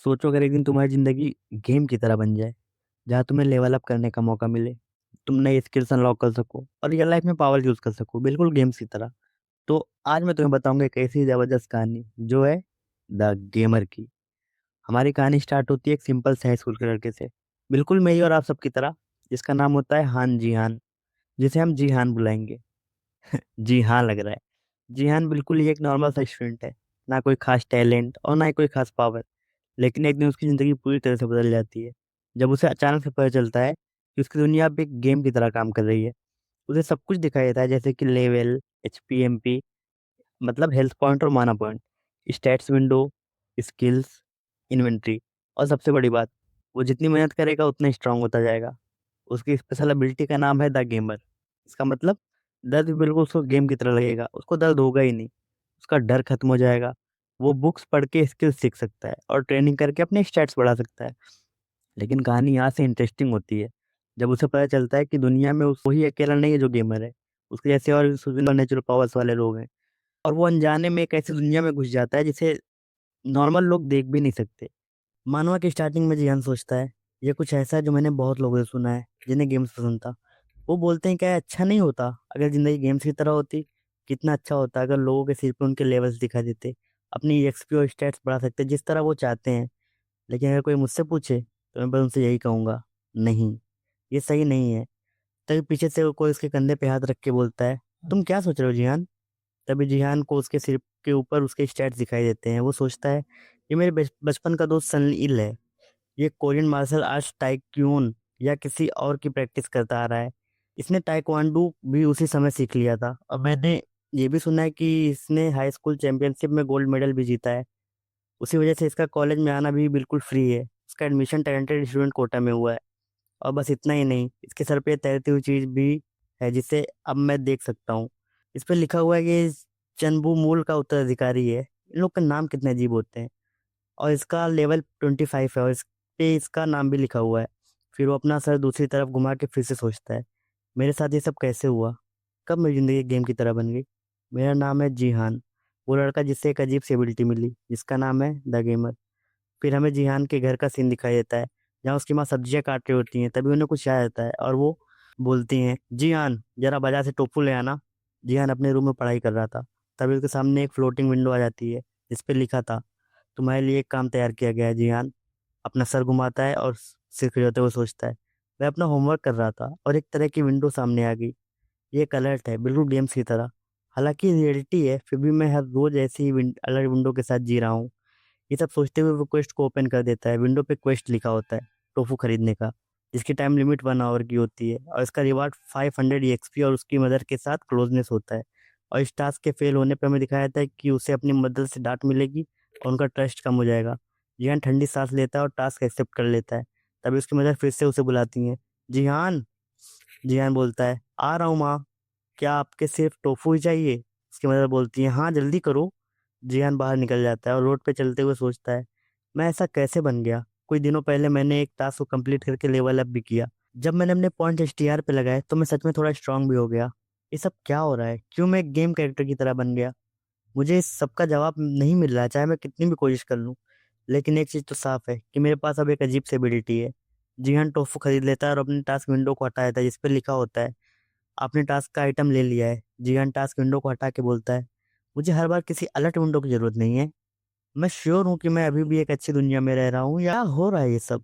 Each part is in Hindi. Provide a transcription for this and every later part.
सोचो अगर एक दिन तुम्हारी ज़िंदगी गेम की तरह बन जाए, जहाँ तुम्हें लेवल अप करने का मौका मिले, तुम नई स्किल्स अनलॉक कर सको और रियल लाइफ में पावर यूज़ कर सको, बिल्कुल गेम्स की तरह। तो आज मैं तुम्हें बताऊँगा एक ऐसी ज़बरदस्त कहानी, जो है द गेमर की। हमारी कहानी स्टार्ट होती है एक सिंपल से हाई स्कूल के लड़के से, बिल्कुल मेरी और आप सबकी तरह, जिसका नाम होता है हान जिहान, जिसे हम जिहान बुलाएँगे। जी हाँ, लग रहा है। जिहान बिल्कुल ही एक नॉर्मल सा स्टूडेंट है, ना कोई खास टैलेंट और ना ही कोई खास पावर। लेकिन एक दिन उसकी ज़िंदगी पूरी तरह से बदल जाती है, जब उसे अचानक से पता चलता है कि उसकी दुनिया अब एक गेम की तरह काम कर रही है। उसे सब कुछ दिखाई देता है, जैसे कि लेवल, एचपी, एमपी, मतलब हेल्थ पॉइंट और माना point, stats window, skills, inventory और सबसे बड़ी बात, वो जितनी मेहनत करेगा उतना स्ट्रॉन्ग होता जाएगा। उसकी स्पेशल एबिलिटी का नाम है द गेमर। इसका मतलब दर्द भी बिल्कुल उसको गेम की तरह लगेगा, उसको दर्द होगा ही नहीं, उसका डर खत्म हो जाएगा। वो बुक्स पढ़ के स्किल्स सीख सकता है और ट्रेनिंग करके अपने स्टैट्स बढ़ा सकता है। लेकिन कहानी यहाँ से इंटरेस्टिंग होती है, जब उसे पता चलता है कि दुनिया में उस वही अकेला नहीं है जो गेमर है, उसके जैसे और सुपर नेचुरल पावर्स वाले लोग हैं। और वो अनजाने में एक ऐसी दुनिया में घुस जाता है जिसे नॉर्मल लोग देख भी नहीं सकते। मानवा की स्टार्टिंग में जियान सोचता है, ये कुछ ऐसा है जो मैंने बहुत लोगों से सुना है जिन्हें गेम्स पसंद था। वो बोलते हैं क्या अच्छा नहीं होता अगर ज़िंदगी गेम्स की तरह होती? कितना अच्छा होता अगर लोगों के सिर पे उनके लेवल्स दिखा देते, अपनी एक्सपी और स्टैट्स बढ़ा सकते जिस तरह वो चाहते हैं। लेकिन अगर कोई मुझसे पूछे तो मैं बस उनसे यही कहूँगा, नहीं, ये सही नहीं है। तभी पीछे से कोई उसके कंधे पे हाथ रख के बोलता है, तुम क्या सोच रहे हो जिहान? तभी जिहान को उसके सिर के ऊपर उसके स्टैट्स दिखाई देते हैं। वो सोचता है, ये मेरे बचपन का दोस्त सन इल है। ये कोरियन मार्शल आर्ट्स टाइक्यून या किसी और की प्रैक्टिस करता आ रहा है। इसने ताइक्वांडो भी उसी समय सीख लिया था और मैंने ये भी सुना है कि इसने हाई स्कूल चैंपियनशिप में गोल्ड मेडल भी जीता है। उसी वजह से इसका कॉलेज में आना भी बिल्कुल फ्री है। इसका एडमिशन टैलेंटेड स्टूडेंट कोटा में हुआ है। और बस इतना ही नहीं, इसके सर पे तैरती हुई चीज़ भी है जिसे अब मैं देख सकता हूँ। इस पे लिखा हुआ है कि चनबू मूल का उत्तराधिकारी है। इन लोग का नाम कितने अजीब होते हैं। और इसका लेवल 25 है और इस पे इसका नाम भी लिखा हुआ है। फिर वो अपना सर दूसरी तरफ घुमा के फिर से सोचता है, मेरे साथ ये सब कैसे हुआ? कब मेरी ज़िंदगी गेम की तरह बन गई? मेरा नाम है जीहान, वो लड़का जिससे एक अजीब सी एबिलिटी मिली, जिसका नाम है द गेमर। फिर हमें जीहान के घर का सीन दिखाई देता है, जहाँ उसकी माँ सब्जियाँ काट रही होती हैं। तभी उन्हें कुछ याद आता है और वो बोलती हैं, जीहान ज़रा बाजार से टोफू ले आना। जीहान अपने रूम में पढ़ाई कर रहा था। तभी उसके सामने एक फ्लोटिंग विंडो आ जाती है, जिस पे लिखा था, तुम्हारे लिए एक काम तैयार किया गया है जीहान। अपना सर घुमाता है और सिर खिलौते हुए सोचता है, मैं अपना होमवर्क कर रहा था और एक तरह की विंडो सामने आ गई। ये एक अलर्ट है, बिल्कुल गेम्स की तरह। हालांकि रियलिटी है, फिर भी मैं हर रोज ऐसी ही अलर्ट विंडो के साथ जी रहा हूँ। ये सब सोचते हुए वो क्वेस्ट को ओपन कर देता है। विंडो पे क्वेस्ट लिखा होता है, टोफू खरीदने का, जिसकी टाइम लिमिट 1 आवर की होती है और इसका रिवार्ड 500 एक्सपी और उसकी मदर के साथ क्लोजनेस होता है। और इस टास्क के फेल होने पर हमें दिखाया जाता है कि उसे अपनी मदर से डांट मिलेगी और उनका ट्रस्ट कम हो जाएगा। जिहान ठंडी सांस लेता है और टास्क एक्सेप्ट कर लेता है। तभी उसकी मदर फिर से उसे बुलाती हैं, जिहान। जिहान बोलता है, आ रहा हूँ माँ, क्या आपके सिर्फ टोफू ही चाहिए? उसकी मदर बोलती है, हाँ जल्दी करो। जिहान बाहर निकल जाता है और रोड पे चलते हुए सोचता है, मैं ऐसा कैसे बन गया? कुछ दिनों पहले मैंने एक टास्क को कंप्लीट करके लेवल अप भी किया। जब मैंने अपने पॉइंट एसटीआर पे लगाए तो मैं सच में थोड़ा स्ट्रांग भी हो गया। ये सब क्या हो रहा है? क्यों मैं एक गेम कैरेक्टर की तरह बन गया? मुझे इस सब का जवाब नहीं मिल रहा है, चाहे मैं कितनी भी कोशिश कर लूँ। लेकिन एक चीज़ तो साफ है कि मेरे पास अब एक अजीब सी एबिलिटी है। जिहान टोफू खरीद लेता है और अपने टास्क विंडो को हटा देता है, जिस पे लिखा होता है, आपने टास्क का आइटम ले लिया है। जिहान टास्क विंडो को हटा के बोलता है, मुझे हर बार किसी अलर्ट विंडो की जरूरत नहीं है। मैं श्योर हूँ कि मैं अभी भी एक अच्छी दुनिया में रह रहा हूँ। या हो रहा है ये सब?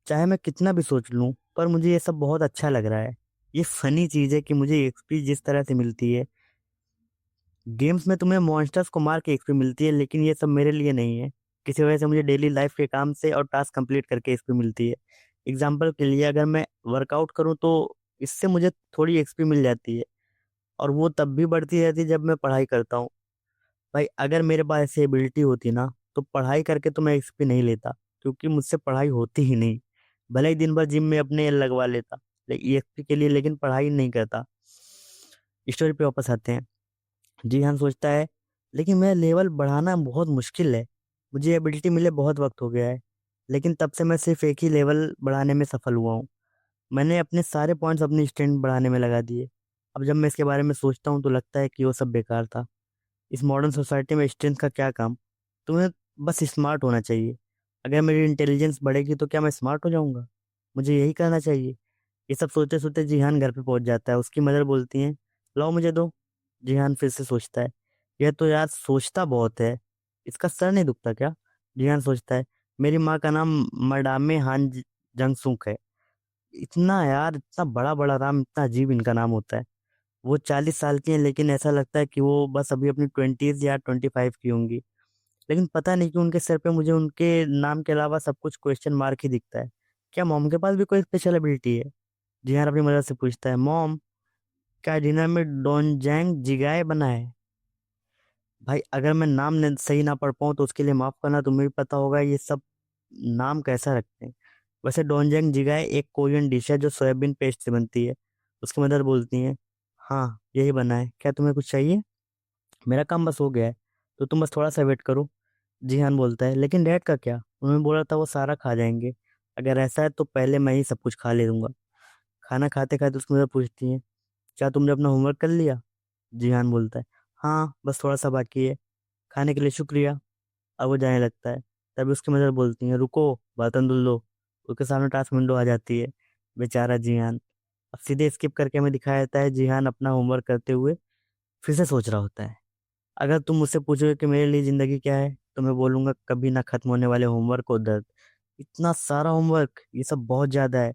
चाहे मैं कितना भी सोच लूँ, पर मुझे ये सब बहुत अच्छा लग रहा है। ये फनी चीज़ है कि मुझे एक्सपी जिस तरह से मिलती है, गेम्स में तुम्हें मॉन्स्टर्स को मार के एक्सपी मिलती है, लेकिन ये सब मेरे लिए नहीं है। किसी वजह से मुझे डेली लाइफ के काम से और टास्क कंप्लीट करके एक्सपी मिलती है। एग्जाम्पल के लिए, अगर मैं वर्कआउट करूँ तो इससे मुझे थोड़ी एक्सपी मिल जाती है और वो तब भी बढ़ती रहती है जब मैं पढ़ाई करता हूँ। भाई अगर मेरे पास ऐसी एबिलिटी होती ना, तो पढ़ाई करके तो मैं एक्सपी नहीं लेता, क्योंकि मुझसे पढ़ाई होती ही नहीं। भले ही दिन भर जिम में अपने लगवा लेता लेकिन एक्सपी के लिए, लेकिन पढ़ाई नहीं करता। स्टोरी पे वापस आते हैं। जिहान सोचता है, लेकिन मेरा लेवल बढ़ाना बहुत मुश्किल है। मुझे एबिलिटी मिले बहुत वक्त हो गया है, लेकिन तब से मैं सिर्फ एक ही लेवल बढ़ाने में सफल हुआ हूँ। मैंने अपने सारे पॉइंट्स अपनी स्ट्रेंथ बढ़ाने में लगा दिए। अब जब मैं इसके बारे में सोचता हूँ तो लगता है कि वो सब बेकार था। इस मॉडर्न सोसाइटी में स्ट्रेंथ का क्या काम? तुम्हें बस स्मार्ट होना चाहिए अगर मेरी इंटेलिजेंस बढ़ेगी तो क्या मैं स्मार्ट हो जाऊंगा? मुझे यही करना चाहिए। ये सब सोचते सोचते जिहान घर पे पहुंच जाता है। उसकी मदर बोलती है, लाओ मुझे दो। जिहान फिर से सोचता है, यह तो यार सोचता बहुत है, इसका सर नहीं दुखता क्या? जिहान सोचता है, मेरी माँ का नाम मडामे जंगसुक है। इतना यार, इतना बड़ा बड़ा नाम, इतना अजीब इनका नाम होता है। वो 40 साल की है, लेकिन ऐसा लगता है कि वो बस अभी अपनी 20s या 25 की होंगी। लेकिन पता नहीं कि उनके सर पे मुझे उनके नाम के अलावा सब कुछ क्वेश्चन मार्क ही दिखता है। क्या मॉम के पास भी कोई स्पेशल एबिलिटी है? जिहान अपनी मदर से पूछता है, मॉम, क्या डिनर में डोनजैंग जिगाए बना है? भाई अगर मैं नाम सही ना पढ़ पाऊँ तो उसके लिए माफ करना, तुम्हें भी पता होगा ये सब नाम कैसा रखते हैं। वैसे डोनजैंग जिगाए एक कोरियन डिश है जो सोयाबीन पेस्ट से बनती है। उसकी मदर बोलती है, हाँ यही बना है, क्या तुम्हें कुछ चाहिए? मेरा काम बस हो गया है, तो तुम बस थोड़ा सा वेट करो। जिहान बोलता है, लेकिन डैड का क्या? उन्होंने बोला था वो सारा खा जाएंगे। अगर ऐसा है तो पहले मैं ही सब कुछ खा ले लूंगा। खाना खाते खाते उसकी मदर पूछती है, क्या तुमने अपना होमवर्क कर लिया? जिहान बोलता है, हाँ बस थोड़ा सा बाकी है। खाने के लिए शुक्रिया। अब वो जाने लगता है। तभी उसकी मदर बोलती है, रुको, बर्तन धुल लो। उसके सामने टास्क विंडो आ जाती है। बेचारा जिहान। अब सीधे स्किप करके हमें दिखाया जाता है जिहान अपना होमवर्क करते हुए फिर से सोच रहा होता है। अगर तुम मुझसे पूछोगे कि मेरे लिए जिंदगी क्या है, तो मैं बोलूंगा कभी ना खत्म होने वाले होमवर्क और दर्द। इतना सारा होमवर्क, ये सब बहुत ज्यादा है।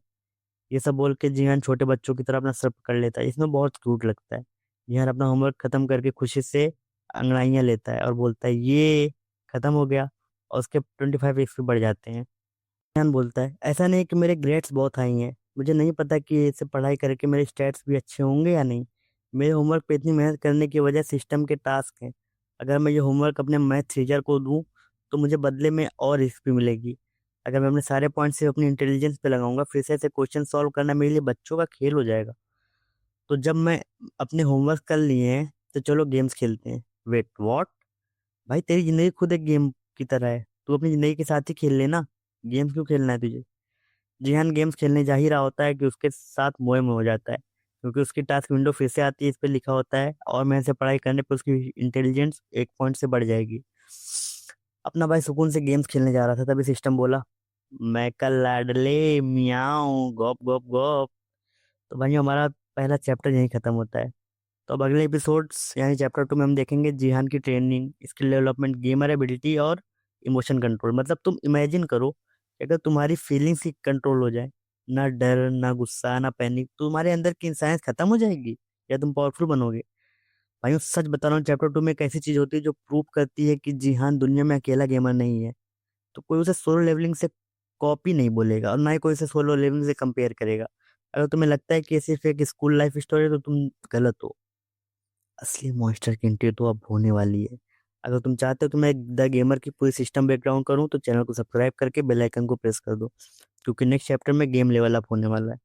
ये सब बोल के जिहान छोटे बच्चों की तरह अपना सर पकड़ लेता है। इसमें बहुत क्यूट लगता है। जिहान अपना होमवर्क खत्म करके खुशी से अंगड़ाइयां लेता है और बोलता है, ये खत्म हो गया। और उसके 25 XP बढ़ जाते हैं। जिहान बोलता है, ऐसा नहीं कि मेरे ग्रेड्स बहुत हाई हैं, मुझे नहीं पता कि इसे पढ़ाई करके मेरे स्टेट्स भी अच्छे होंगे या नहीं। मेरे होमवर्क पे इतनी मेहनत करने की वजह सिस्टम के टास्क हैं। अगर मैं ये होमवर्क अपने मैथ टीचर को दूं तो मुझे बदले में और XP मिलेगी। अगर मैं अपने सारे पॉइंट सिर्फ अपनी इंटेलिजेंस पे लगाऊंगा, फिर से ऐसे क्वेश्चन सॉल्व करना मेरे लिए बच्चों का खेल हो जाएगा। तो जब मैं अपने होमवर्क कर लिए हैं तो चलो गेम्स खेलते हैं। Wait what? भाई तेरी जिंदगी खुद एक गेम की तरह है, तू अपनी जिंदगी के साथ ही खेल लेना। गेम्स क्यों खेलना है तुझे? जिहान गेम्स खेलने जा ही रहा होता है कि उसके साथ मोए में हो जाता है, क्योंकि उसकी टास्क विंडो फिर से आती है। इस पे लिखा होता है, और मैं से पढ़ाई करने पे उसकी इंटेलिजेंस 1 पॉइंट से बढ़ जाएगी। अपना भाई सुकून से गेम्स खेलने जा रहा था, तभी सिस्टम बोला, मैं कल लाडले मियाऊं गॉप गॉप गॉप। तो भाई हमारा पहला चैप्टर यहीं खत्म होता है। तो अब अगले एपिसोड्स यानी चैप्टर 2 में हम देखेंगे जिहान की training, skill development, gamer ability और इमोशन कंट्रोल। मतलब तुम इमेजिन करो कि अगर तुम्हारी फीलिंग्स ही कंट्रोल हो जाए, ना डर ना गुस्सा ना पैनिक, तो तुम्हारे अंदर की इंसानियत खत्म हो जाएगी या तुम पावरफुल बनोगे? भाई मैं सच बता रहा हूँ, चैप्टर 2 में एक ऐसी चीज होती है जो प्रूव करती है कि जिहान दुनिया में अकेला गेमर नहीं है। तो कोई उसे सोलो लेवलिंग से कॉपी नहीं बोलेगा और ना ही कोई उसे सोलो लेवलिंग से कंपेयर करेगा। अगर तुम्हें लगता है कि ये सिर्फ एक स्कूल लाइफ स्टोरी है तो तुम गलत हो। असली मॉन्स्टर की एंट्री तो अब होने वाली है। अगर तुम चाहते हो तो मैं द गेमर की पूरी सिस्टम बैकग्राउंड करूँ, तो चैनल को सब्सक्राइब करके बेल आइकन को प्रेस कर दो, क्योंकि नेक्स्ट चैप्टर में गेम लेवल अप होने वाला है।